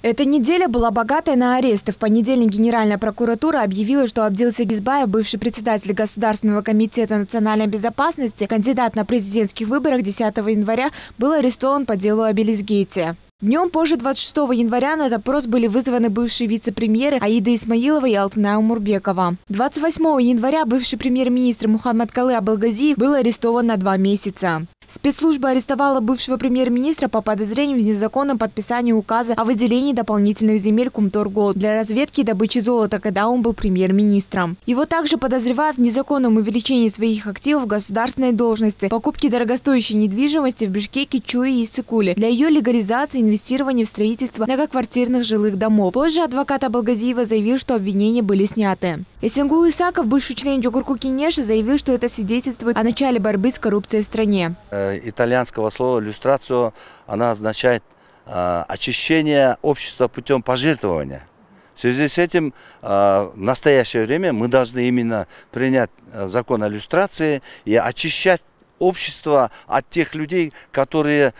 Эта неделя была богатой на аресты. В понедельник Генеральная прокуратура объявила, что Абдил Сегизбаев, бывший председатель Государственного комитета национальной безопасности, кандидат на президентских выборах 10 января, был арестован по делу о Белизгейте. Днем позже 26 января на допрос были вызваны бывшие вице-премьеры Аида Исмаилова и Алтынай Умурбекова. 28 января бывший премьер-министр Мухаммадкалы Абылгазиев был арестован на 2 месяца. Спецслужба арестовала бывшего премьер-министра по подозрению в незаконном подписании указа о выделении дополнительных земель Кумторголд для разведки и добычи золота, когда он был премьер-министром. Его также подозревают в незаконном увеличении своих активов в государственной должности, покупке дорогостоящей недвижимости в Бишкеке, Чуе и Сыкуле для ее легализации и инвестирования в строительство многоквартирных жилых домов. Позже адвокат Абылгазиева заявил, что обвинения были сняты. Эсенгул Исаков, бывший член Джокурку Кенеша, заявил, что это свидетельствует о начале борьбы с коррупцией в стране. Итальянского слова «люстрацию», она означает очищение общества путем пожертвования. В связи с этим в настоящее время мы должны именно принять закон о люстрации и очищать общество от тех людей, которые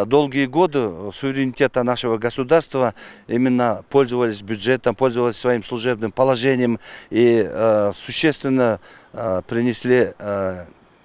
долгие годы суверенитета нашего государства именно пользовались бюджетом, пользовались своим служебным положением и существенно принесли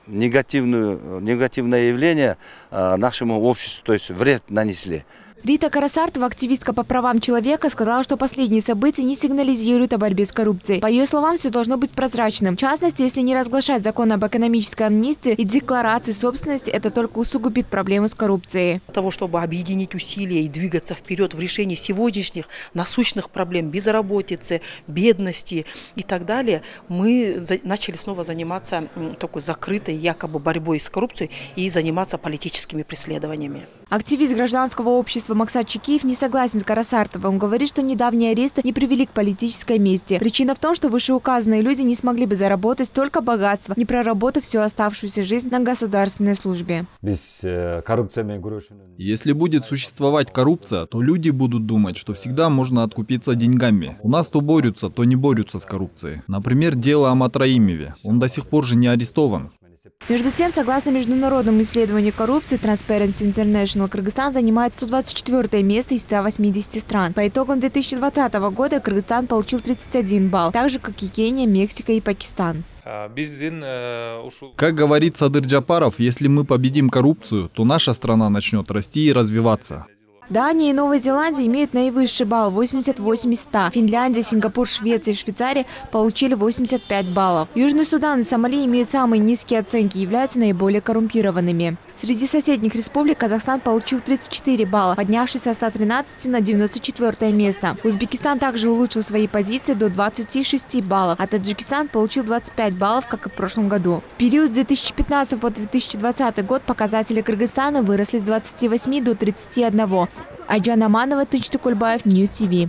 негативное явление нашему обществу, то есть вред нанесли. Рита Карасартова, активистка по правам человека, сказала, что последние события не сигнализируют о борьбе с коррупцией. По ее словам, все должно быть прозрачным. В частности, если не разглашать закон об экономической амнистии и декларации собственности, это только усугубит проблему с коррупцией. Для того, чтобы объединить усилия и двигаться вперед в решении сегодняшних насущных проблем безработицы, бедности и так далее, мы начали снова заниматься такой закрытой якобы борьбой с коррупцией и заниматься политическими преследованиями. Активист гражданского общества Максат Чекиев не согласен с Карасартовой. Он говорит, что недавние аресты не привели к политической мести. Причина в том, что вышеуказанные люди не смогли бы заработать столько богатства, не проработав всю оставшуюся жизнь на государственной службе. Если будет существовать коррупция, то люди будут думать, что всегда можно откупиться деньгами. У нас то борются, то не борются с коррупцией. Например, дело о Матраимове. Он до сих пор же не арестован. Между тем, согласно международному исследованию коррупции Transparency International, Кыргызстан занимает 124 место из 180 стран. По итогам 2020 года Кыргызстан получил 31 балл, так же, как и Кения, Мексика и Пакистан. Как говорит Садыр Джапаров, если мы победим коррупцию, то наша страна начнет расти и развиваться. Дания и Новая Зеландия имеют наивысший балл – 88 из 100. Финляндия, Сингапур, Швеция и Швейцария получили 85 баллов. Южный Судан и Сомали имеют самые низкие оценки и являются наиболее коррумпированными. Среди соседних республик Казахстан получил 34 балла, поднявшись со 113 на 94 место. Узбекистан также улучшил свои позиции до 26 баллов, а Таджикистан получил 25 баллов, как и в прошлом году. В период с 2015 по 2020 год показатели Кыргызстана выросли с 28 до 31. Айджан Аманова, Тынч Тукульбаев, Ньюс ТВ.